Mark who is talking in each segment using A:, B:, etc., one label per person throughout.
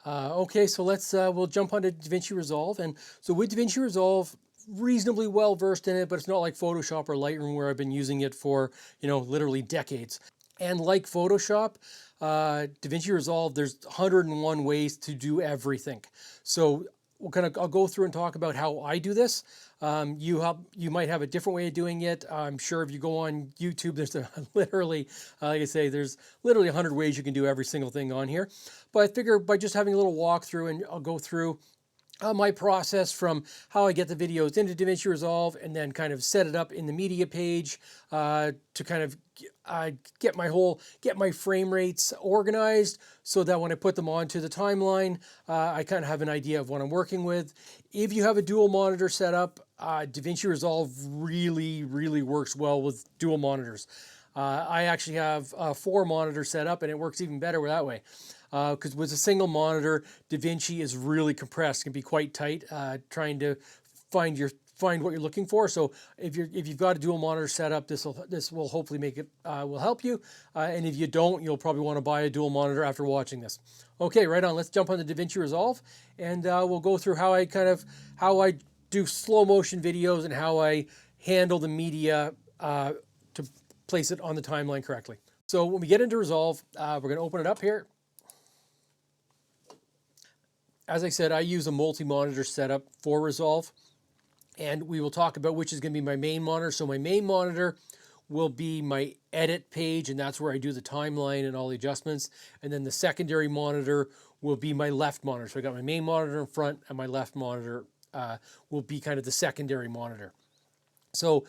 A: Okay, so we'll jump onto Davinci Resolve. And so with Davinci Resolve, reasonably well versed in it, but it's not like Photoshop or Lightroom where I've been using it for, literally decades. And like Photoshop, Davinci Resolve, there's 101 ways to do everything. So I'll go through and talk about how I do this. You might have a different way of doing it. I'm sure if you go on YouTube, there's literally, like I say, there's literally 100 ways you can do every single thing on here. But I figure by just having a little walkthrough, and I'll go through my process from how I get the videos into Davinci Resolve and then kind of set it up in the media page to kind of get my frame rates organized so that when I put them onto the timeline, I kind of have an idea of what I'm working with. If you have a dual monitor setup, Davinci Resolve really, really works well with dual monitors. I actually have 4 monitors set up, and it works even better that way. Because with a single monitor, Davinci is really compressed, can be quite tight, trying to find what you're looking for. So if you've got a dual monitor setup, this will hopefully make it will help you. And if you don't, you'll probably want to buy a dual monitor after watching this. Okay, right on. Let's jump on the Davinci Resolve, and we'll go through how I do slow motion videos and how I handle the media to place it on the timeline correctly. So when we get into Resolve, we're going to open it up here. As I said, I use a multi-monitor setup for Resolve, and we will talk about which is going to be my main monitor. So my main monitor will be my edit page, and that's where I do the timeline and all the adjustments. And then the secondary monitor will be my left monitor. So I got my main monitor in front, and my left monitor will be kind of the secondary monitor. So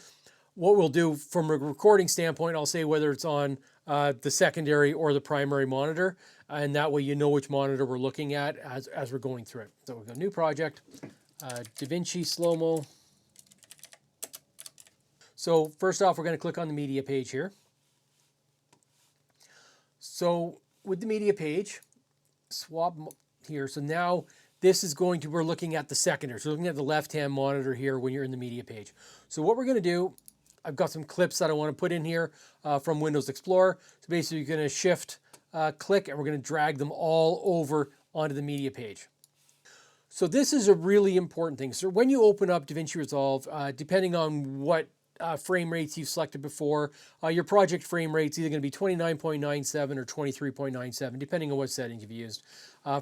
A: what we'll do from a recording standpoint, I'll say whether it's on the secondary or the primary monitor, and that way you know which monitor we're looking at as we're going through it. So we've got a new project, Davinci Slow-Mo. So first off, we're going to click on the media page here. So with the media page, swap here. So now we're looking at the secondary. So looking at the left-hand monitor here when you're in the media page. So what we're going to do, I've got some clips that I want to put in here from Windows Explorer. So basically you're going to shift click, and we're going to drag them all over onto the media page. So this is a really important thing. So when you open up Davinci Resolve, depending on what frame rates you've selected before, your project frame rate's either going to be 29.97 or 23.97, depending on what settings you've used.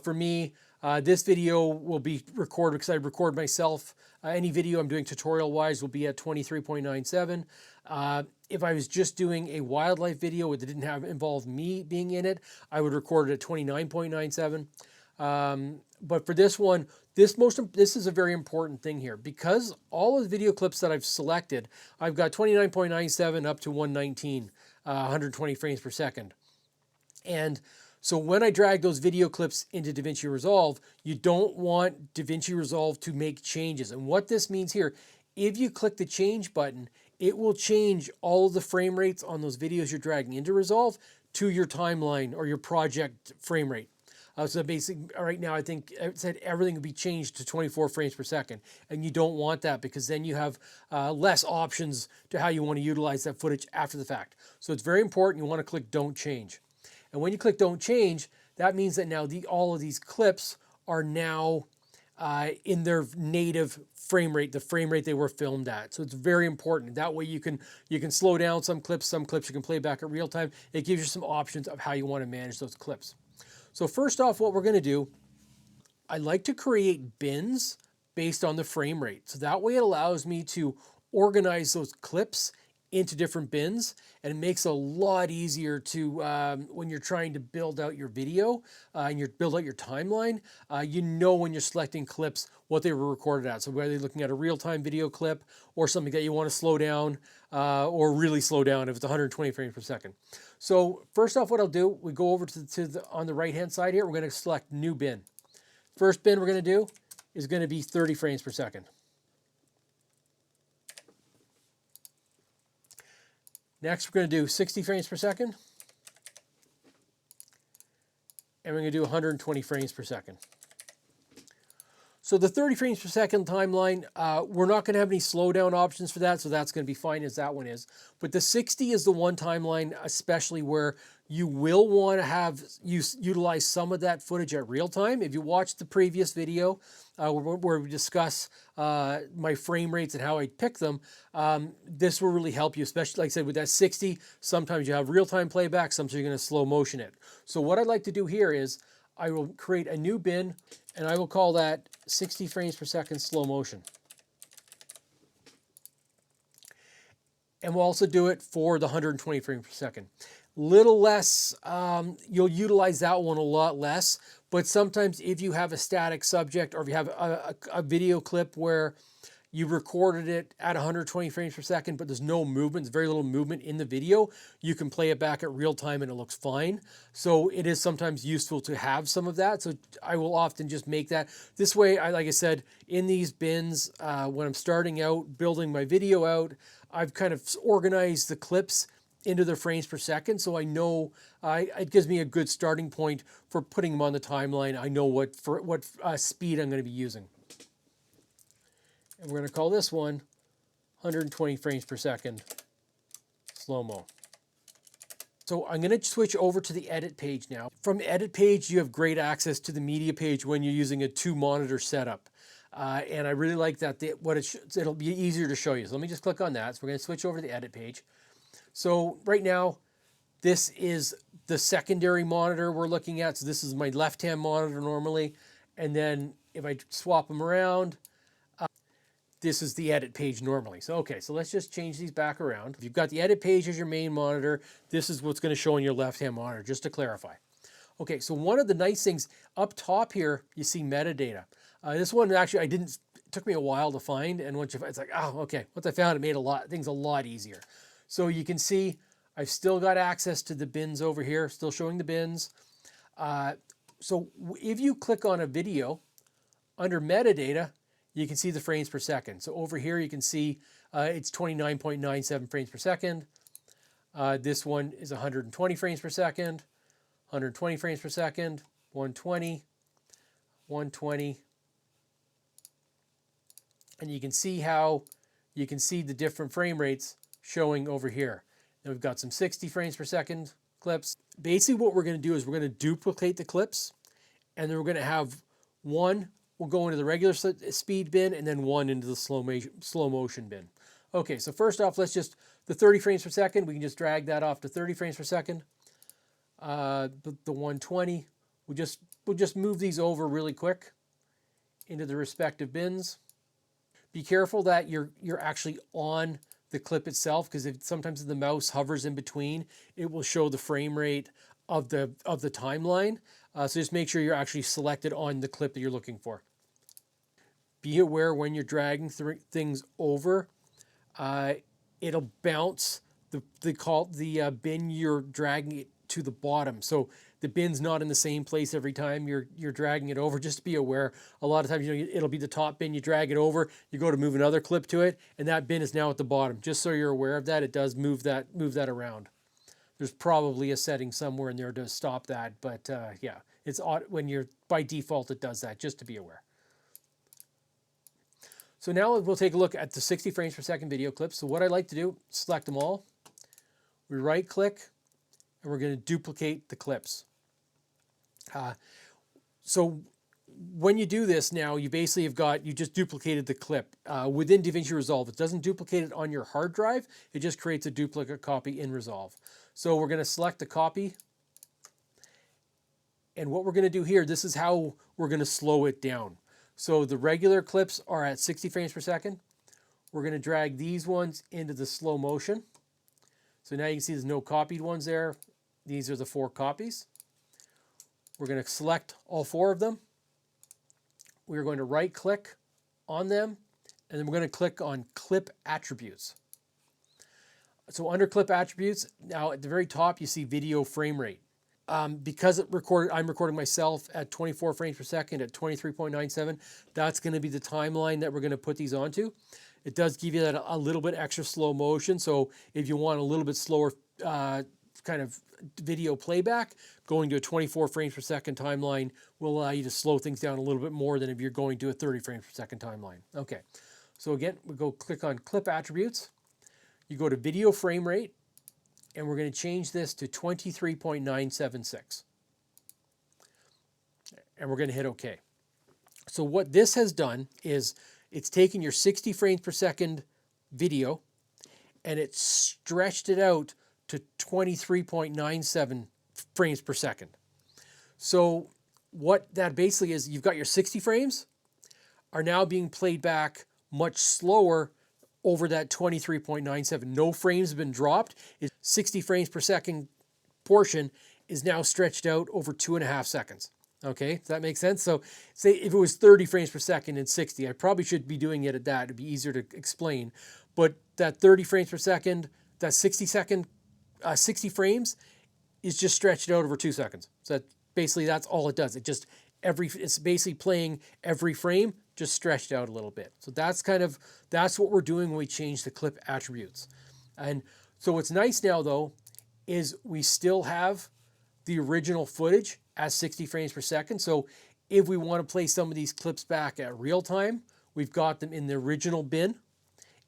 A: For me, this video will be recorded because I record myself. Any video I'm doing tutorial-wise will be at 23.97. If I was just doing a wildlife video that didn't involve me being in it, I would record it at 29.97. But for this one, this is a very important thing here, because all of the video clips that I've selected, I've got 29.97 up to 119, 120 frames per second. And so when I drag those video clips into Davinci Resolve, you don't want Davinci Resolve to make changes. And what this means here, if you click the change button, it will change all of the frame rates on those videos you're dragging into Resolve to your timeline or your project frame rate. So basically, right now, I think it said everything will be changed to 24 frames per second. And you don't want that, because then you have less options to how you want to utilize that footage after the fact. So it's very important. You want to click Don't Change. And when you click Don't Change, that means that now all of these clips are now in their native frame rate, the frame rate they were filmed at. So it's very important. That way you can slow down some clips you can play back at real time. It gives you some options of how you want to manage those clips. So first off, what we're going to do, I like to create bins based on the frame rate. So that way it allows me to organize those clips into different bins, and it makes it a lot easier to, when you're trying to build out your video and you build out your timeline, you know when you're selecting clips what they were recorded at. So whether you're looking at a real-time video clip or something that you want to slow down or really slow down if it's 120 frames per second. So first off, what I'll do, we go over on the right-hand side here, we're going to select New Bin. First bin we're going to do is going to be 30 frames per second. Next, we're going to do 60 frames per second. And we're going to do 120 frames per second. So the 30 frames per second timeline, we're not going to have any slowdown options for that, so that's going to be fine as that one is. But the 60 is the one timeline, especially where you will want to have utilize some of that footage at real time. If you watched the previous video where we discuss my frame rates and how I pick them, this will really help you, especially like I said with that 60. Sometimes you have real time playback, sometimes you're going to slow motion it. So what I'd like to do here is I will create a new bin, and I will call that 60 frames per second slow motion. And we'll also do it for the 120 frames per second. Little less, you'll utilize that one a lot less, but sometimes if you have a static subject or if you have a video clip where you recorded it at 120 frames per second, but there's no movement, there's very little movement in the video, you can play it back at real time and it looks fine. So it is sometimes useful to have some of that. So I will often just make that. This way, like I said, in these bins, when I'm starting out, building my video out, I've kind of organized the clips into their frames per second. So I know it gives me a good starting point for putting them on the timeline. I know what speed I'm going to be using. And we're going to call this one 120 frames per second slow-mo. So I'm going to switch over to the edit page now. From the edit page, you have great access to the media page when you're using a 2-monitor setup. And I really like that it'll be easier to show you. So let me just click on that. So we're going to switch over to the edit page. So right now, this is the secondary monitor we're looking at. So this is my left-hand monitor normally. And then if I swap them around, this is the edit page normally. So, okay, so let's just change these back around. If you've got the edit page as your main monitor, this is what's going to show on your left-hand monitor, just to clarify. Okay, so one of the nice things up top here, you see metadata. This one actually, it took me a while to find, and once it's like, oh, okay, once I found it, made things a lot easier. So you can see I've still got access to the bins over here, still showing the bins. So if you click on a video, under metadata, you can see the frames per second. So over here, you can see it's 29.97 frames per second. This one is 120 frames per second, 120 frames per second, 120, 120. And you can see the different frame rates showing over here. And we've got some 60 frames per second clips. Basically what we're going to do is we're going to duplicate the clips, and then we're going to have one will go into the regular speed bin and then one into the slow motion bin. Okay, so first off, the 30 frames per second, we can just drag that off to 30 frames per second. The 120, we'll just move these over really quick into the respective bins. Be careful that you're actually on the clip itself, because sometimes if the mouse hovers in between, it will show the frame rate of the timeline. So just make sure you're actually selected on the clip that you're looking for. Be aware when you're dragging things over, it'll bounce the bin you're dragging it to the bottom. So the bin's not in the same place every time you're dragging it over. Just be aware. A lot of times, it'll be the top bin. You drag it over, you go to move another clip to it, and that bin is now at the bottom. Just so you're aware of that, it does move that around. There's probably a setting somewhere in there to stop that, but yeah, it's odd when by default it does that. Just to be aware. So now we'll take a look at the 60 frames per second video clips. So what I like to do, select them all. We right click, and we're going to duplicate the clips. So when you do this now, you basically you just duplicated the clip within Davinci Resolve. It doesn't duplicate it on your hard drive. It just creates a duplicate copy in Resolve. So we're going to select the copy. And what we're going to do here, this is how we're going to slow it down. So the regular clips are at 60 frames per second. We're going to drag these ones into the slow motion. So now you can see there's no copied ones there. These are the 4 copies. We're going to select all 4 of them. We're going to right click on them, and then we're going to click on Clip Attributes. So under Clip Attributes, now at the very top you see video frame rate. Because I'm recording myself at 24 frames per second at 23.97. That's going to be the timeline that we're going to put these onto. It does give you that a little bit extra slow motion. So if you want a little bit slower kind of video playback, going to a 24 frames per second timeline will allow you to slow things down a little bit more than if you're going to a 30 frames per second timeline. Okay, so again, we go click on clip attributes. You go to video frame rate, and we're going to change this to 23.976. And we're going to hit OK. So what this has done is it's taken your 60 frames per second video and it's stretched it out to 23.97 frames per second. So what that basically is, you've got your 60 frames are now being played back much slower over that 23.97. No frames have been dropped. 60 frames per second portion is now stretched out over 2.5 seconds. Okay, does that make sense? So say if it was 30 frames per second and 60, I probably should be doing it at that. It'd be easier to explain. But that 30 frames per second, that 60 frames is just stretched out over 2 seconds. So that's all it does. It's basically playing every frame just stretched out a little bit. So that's what we're doing when we change the clip attributes. And so what's nice now though is we still have the original footage at 60 frames per second. So if we want to play some of these clips back at real time, we've got them in the original bin.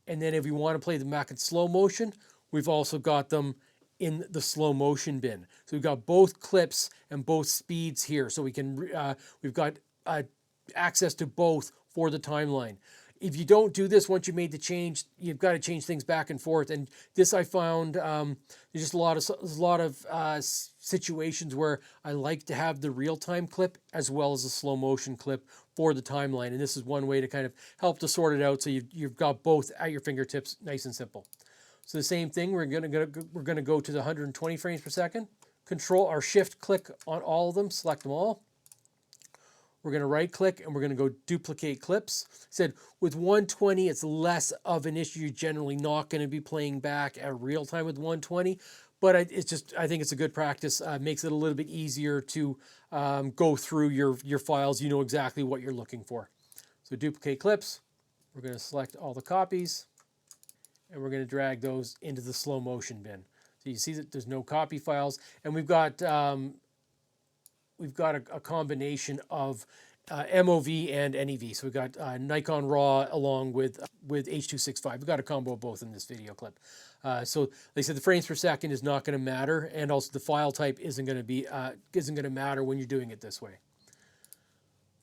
A: And then if we want to play them back in slow motion, we've also got them in the slow motion bin. So we've got both clips and both speeds here. So we've got access to both for the timeline. If you don't do this, once you made the change, you've got to change things back and forth. And this I found, there's just a lot of situations where I like to have the real-time clip as well as the slow motion clip for the timeline. And this is one way to kind of help to sort it out so you've got both at your fingertips, nice and simple. So the same thing, we're gonna go to the 120 frames per second. Control or shift click on all of them, select them all. We're going to right click and we're going to go duplicate clips. Said with 120, it's less of an issue. You're generally not going to be playing back at real time with 120, but I think it's a good practice. Makes it a little bit easier to go through your files. You know exactly what you're looking for. So duplicate clips. We're going to select all the copies and we're going to drag those into the slow motion bin. So you see that there's no copy files, and we've got a combination of MOV and NEV. So we've got Nikon RAW along with H.265. We've got a combo of both in this video clip. So like I said, the frames per second is not going to matter, and also the file type isn't going to matter when you're doing it this way.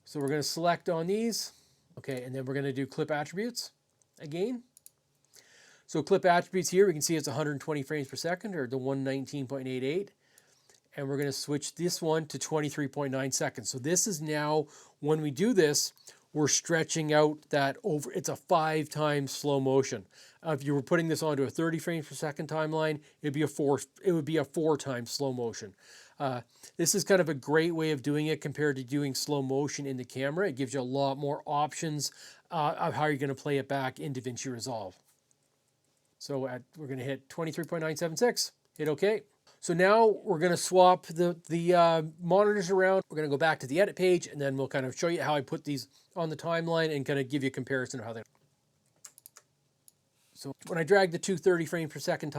A: So we're going to select on these, okay, and then we're going to do clip attributes again. So clip attributes here, we can see it's 120 frames per second, or the 119.88. And we're going to switch this one to 23.9 seconds. So this is now, when we do this, we're stretching out that over, it's a 5 times slow motion. If you were putting this onto a 30 frames per second timeline, it would be a 4 times slow motion. This is kind of a great way of doing it compared to doing slow motion in the camera. It gives you a lot more options of how you're going to play it back in Davinci Resolve. So we're going to hit 23.976, hit OK. So now we're going to swap the monitors around. We're going to go back to the edit page, and then we'll kind of show you how I put these on the timeline and kind of give you a comparison of how they. So when I drag the 230 frames per second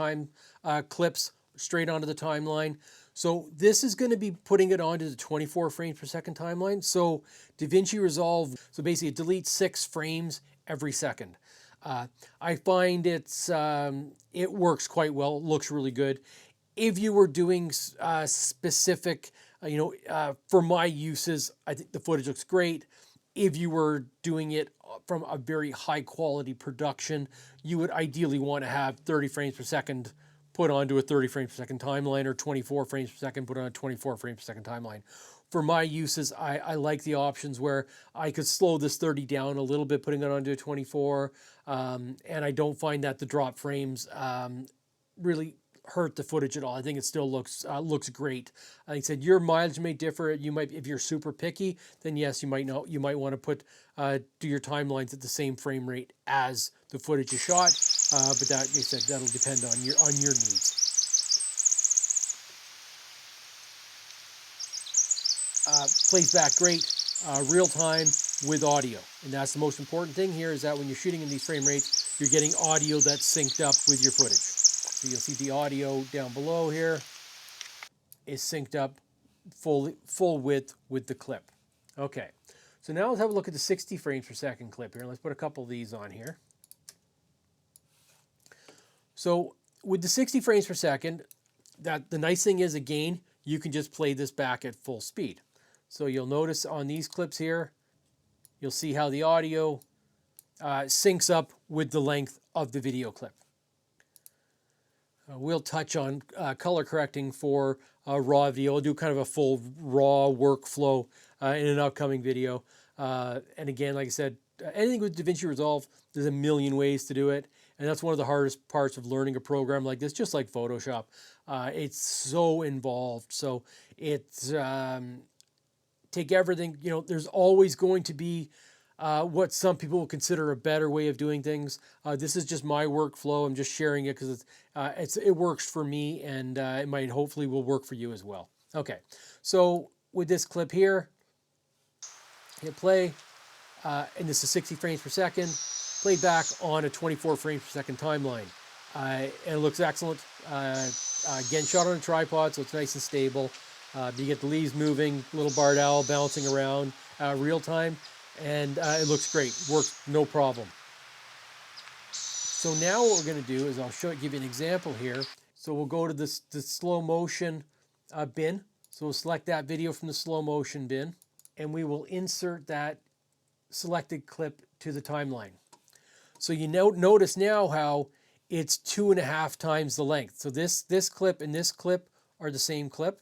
A: clips straight onto the timeline, so this is going to be putting it onto the 24 frames per second timeline. So Davinci Resolve, so basically it deletes 6 frames every second. I find it works quite well. It looks really good. If you were doing specific, for my uses, I think the footage looks great. If you were doing it from a very high quality production, you would ideally want to have 30 frames per second put onto a 30 frames per second timeline, or 24 frames per second put on a 24 frames per second timeline. For my uses, I like the options where I could slow this 30 down a little bit, putting it onto a 24, and I don't find that the drop frames really hurt the footage at all. I think it still looks great. Like I said, your mileage may differ. You might, if you're super picky, then yes, you might want to put do your timelines at the same frame rate as the footage you shot. But that, like I said, that'll depend on your needs. Plays back great, real time with audio, and that's the most important thing here. Is that when you're shooting in these frame rates, you're getting audio that's synced up with your footage. So you'll see the audio down below here. is synced up full width with the clip. Okay, so now let's have a look at the 60 frames per second clip here. Let's put a couple of these on here. So with the 60 frames per second, the nice thing is, again, you can just play this back at full speed. So you'll notice on these clips here, you'll see how the audio syncs up with the length of the video clip. We'll touch on color correcting for raw video. I'll do kind of a full raw workflow in an upcoming video. And again, like I said, anything with Davinci Resolve, there's a million ways to do it. And that's one of the hardest parts of learning a program like this, just like Photoshop. It's so involved. So it's take everything, there's always going to be what some people will consider a better way of doing things. This is just my workflow. I'm just sharing it because it works for me, and it might hopefully will work for you as well. Okay, so with this clip here, hit play, and this is 60 frames per second, played back on a 24 frames per second timeline. And it looks excellent. Again, shot on a tripod, so it's nice and stable. You get the leaves moving, little barred owl bouncing around real time, and it looks great. Works no problem. So now what we're going to do is give you an example here. So we'll go to the slow motion bin. So we'll select that video from the slow motion bin, and we will insert that selected clip to the timeline. So you notice now how it's 2.5 times the length. So this clip and this clip are the same clip.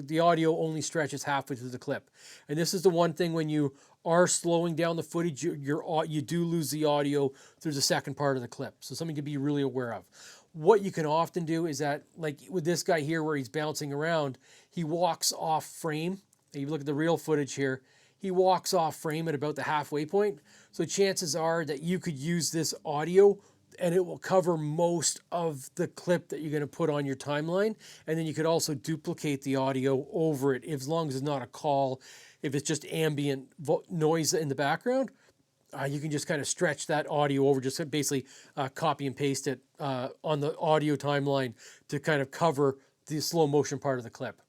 A: The audio only stretches halfway through the clip. And this is the one thing when you are slowing down the footage, you do lose the audio through the second part of the clip. So something to be really aware of. What you can often do is that, like with this guy here where he's bouncing around, he walks off frame. If you look at the real footage here, he walks off frame at about the halfway point. So chances are that you could use this audio and it will cover most of the clip that you're going to put on your timeline. And then you could also duplicate the audio over it, as long as it's not a call. If it's just ambient noise in the background, you can just kind of stretch that audio over, just basically copy and paste it on the audio timeline to kind of cover the slow motion part of the clip.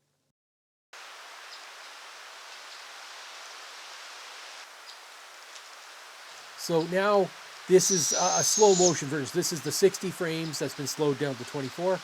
A: So now this is a slow motion version. This is the 60 frames that's been slowed down to 24.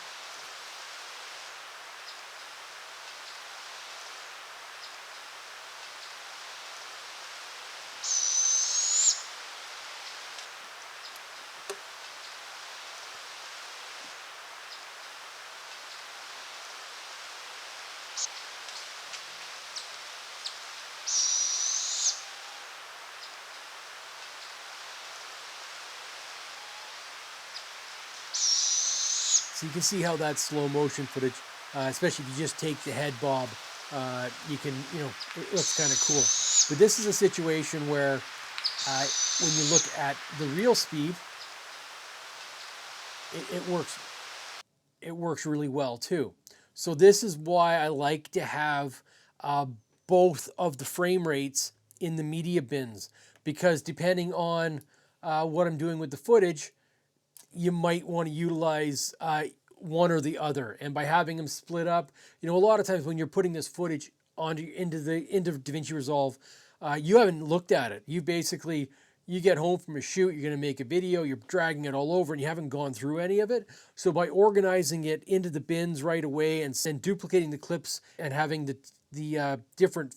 A: So you can see how that slow motion footage, especially if you just take the head bob, you can, it looks kind of cool. But this is a situation where when you look at the real speed, it works really well too. So this is why I like to have both of the frame rates in the media bins, because depending on what I'm doing with the footage, you might want to utilize one or the other. And by having them split up, a lot of times when you're putting this footage into Davinci Resolve, you haven't looked at it. You get home from a shoot, you're going to make a video, you're dragging it all over and you haven't gone through any of it. So by organizing it into the bins right away and duplicating the clips and having the different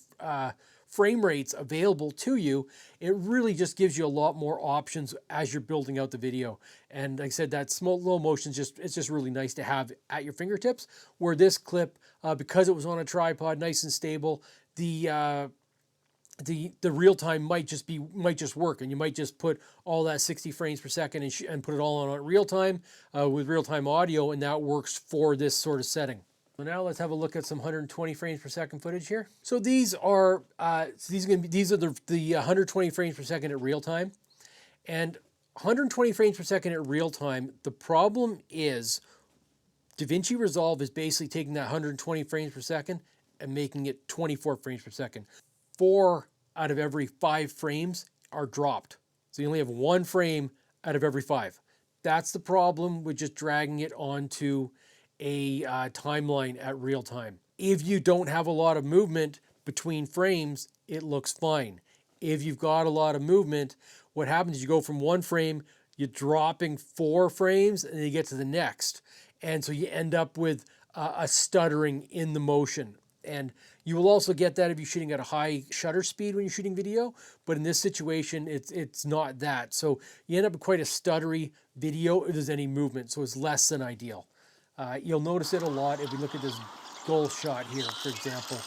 A: frame rates available to you, it really just gives you a lot more options as you're building out the video. And like I said, that slow motion it's just really nice to have at your fingertips. Where this clip, because it was on a tripod, nice and stable, the real time might just work, and you might just put all that 60 frames per second and put it all on real time with real time audio, and that works for this sort of setting. So now let's have a look at some 120 frames per second footage here. So these are the 120 frames per second at real time, and 120 frames per second at real time. The problem is Davinci Resolve is basically taking that 120 frames per second and making it 24 frames per second. 4 out of every 5 frames are dropped. So you only have 1 frame out of every 5. That's the problem with just dragging it onto a timeline at real time. If you don't have a lot of movement between frames, it looks fine. If you've got a lot of movement, what happens is you go from one frame, you're dropping 4 frames, and then you get to the next. And so you end up with a stuttering in the motion. And you will also get that if you're shooting at a high shutter speed when you're shooting video, but in this situation, it's not that. So you end up with quite a stuttery video if there's any movement, so it's less than ideal. You'll notice it a lot if we look at this goal shot here, for example.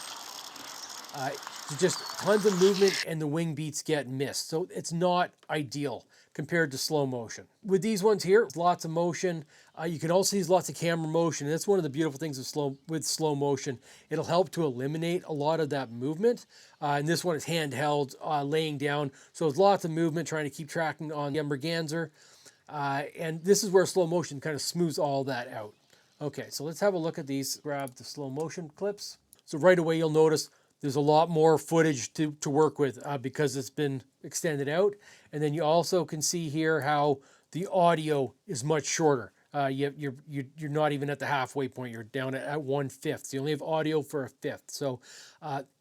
A: There's just tons of movement and the wing beats get missed. So it's not ideal compared to slow motion. With these ones here, lots of motion. You can also use lots of camera motion. And that's one of the beautiful things with slow motion. It'll help to eliminate a lot of that movement. And this one is handheld, laying down. So there's lots of movement trying to keep tracking on the merganser. And this is where slow motion kind of smooths all that out. Okay, so let's have a look at these. Grab the slow motion clips. So right away you'll notice there's a lot more footage to work with because it's been extended out. And then you also can see here how the audio is much shorter. You're not even at the halfway point. You're down at 1/5. So you only have audio for a fifth. So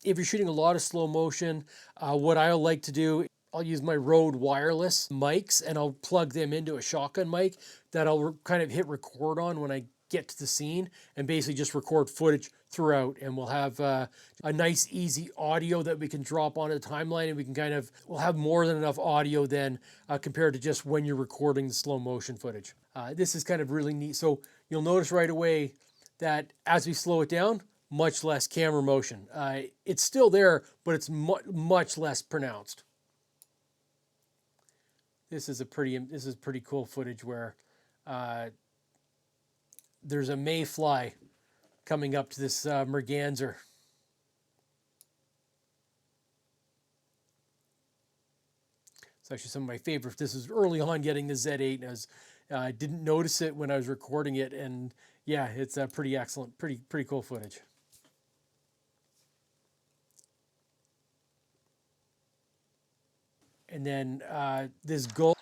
A: if you're shooting a lot of slow motion, what I like to do, I'll use my Rode wireless mics and I'll plug them into a shotgun mic that I'll kind of hit record on when I get to the scene and basically just record footage throughout, and we'll have a nice easy audio that we can drop onto the timeline, and we can we'll have more than enough audio then compared to just when you're recording the slow motion footage. This is kind of really neat. So you'll notice right away that as we slow it down, much less camera motion. It's still there, but it's much less pronounced. This is pretty cool footage where there's a mayfly coming up to this merganser. It's actually some of my favorites. This is early on getting the Z8, and I didn't notice it when I was recording it, and yeah, it's pretty excellent, pretty cool footage. And then this goal.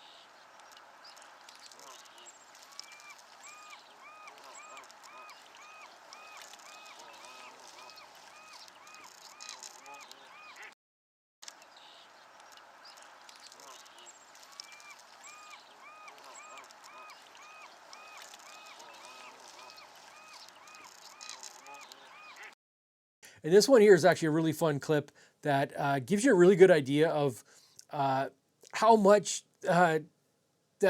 A: And this one here is actually a really fun clip that gives you a really good idea of how much that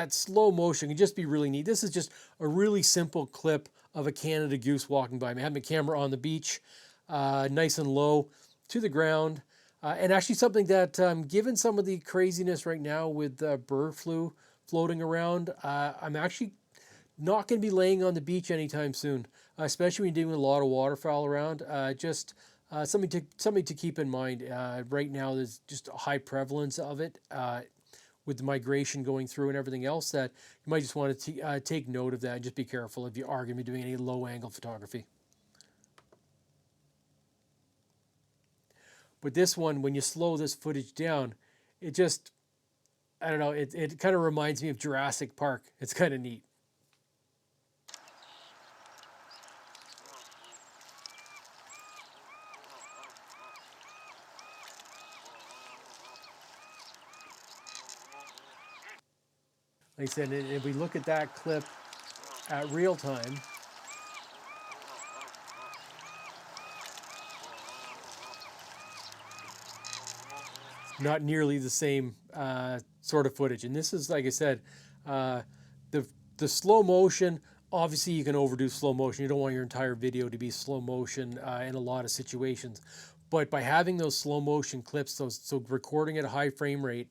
A: slow motion can just be really neat. This is just a really simple clip of a Canada goose walking by. I have my camera on the beach, nice and low to the ground. And actually something that, given some of the craziness right now with bird flu floating around, I'm actually not going to be laying on the beach anytime soon, especially when you're dealing with a lot of waterfowl around. Just something to keep in mind. Right now, there's just a high prevalence of it with the migration going through and everything else, that you might just want to take note of that and just be careful if you are going to be doing any low-angle photography. But this one, when you slow this footage down, it just, I don't know, it kind of reminds me of Jurassic Park. It's kind of neat. Like I said, if we look at that clip at real time, not nearly the same sort of footage. And this is, like I said, the slow motion, obviously you can overdo slow motion. You don't want your entire video to be slow motion in a lot of situations. But by having those slow motion clips, so recording at a high frame rate,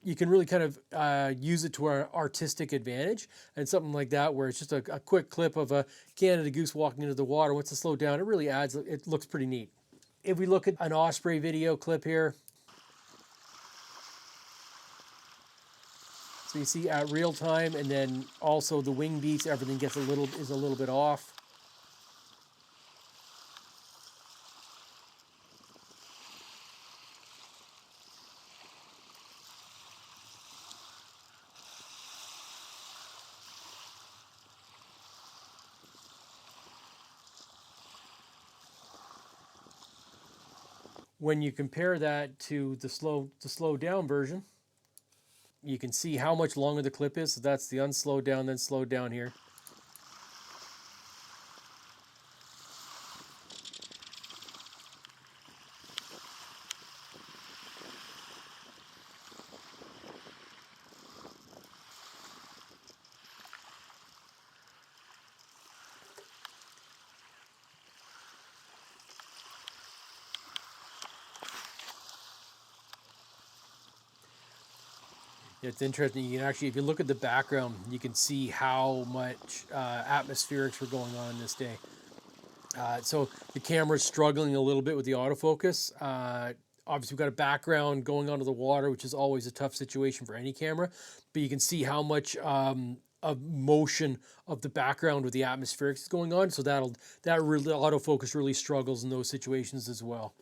A: you can really kind of use it to our artistic advantage, and something like that where it's just a quick clip of a Canada goose walking into the water. Once it slows down, it really adds, it looks pretty neat. If we look at an osprey video clip here, so you see at real time, and then also the wing beats, everything is a little bit off. when you compare that to the slowed down version, you can see how much longer the clip is. So that's the unslowed down, then slowed down here. It's interesting. You can actually, if you look at the background, you can see how much atmospherics were going on this day. So the camera's struggling a little bit with the autofocus. Obviously, we've got a background going onto the water, which is always a tough situation for any camera. But you can see how much of motion of the background with the atmospherics is going on. So that really autofocus really struggles in those situations as well.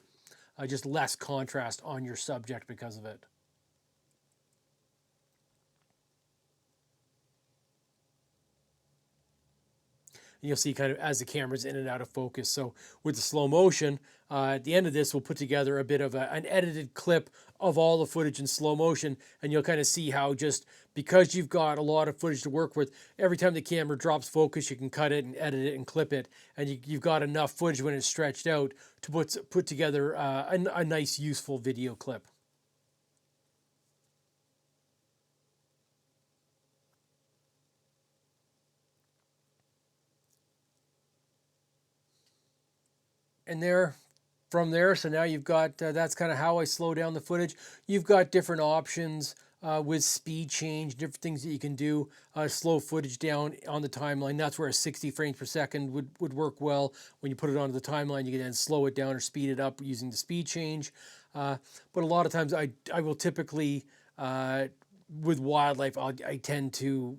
A: Just less contrast on your subject because of it. You'll see kind of as the camera's in and out of focus. So with the slow motion, at the end of this, we'll put together a bit of an edited clip of all the footage in slow motion, and you'll kind of see how just because you've got a lot of footage to work with, every time the camera drops focus, you can cut it and edit it and clip it, and you've got enough footage when it's stretched out to put together a nice, useful video clip. And from there, so now you've got, that's kind of how I slow down the footage. You've got different options with speed change, different things that you can do. Slow footage down on the timeline. That's where a 60 frames per second would work well. When you put it onto the timeline, you can then slow it down or speed it up using the speed change. But a lot of times I will typically, with wildlife, I tend to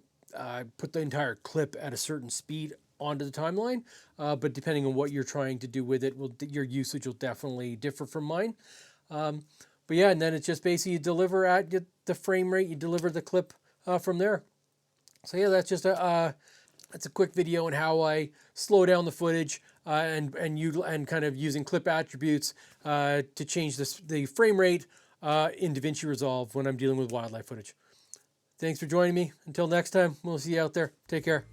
A: put the entire clip at a certain speed onto the timeline, but depending on what you're trying to do with it, your usage will definitely differ from mine. But yeah, and then it's just basically you deliver at the frame rate, you deliver the clip from there. So yeah, that's just that's a quick video on how I slow down the footage and kind of using clip attributes to change the frame rate in Davinci Resolve when I'm dealing with wildlife footage. Thanks for joining me. Until next time, we'll see you out there. Take care.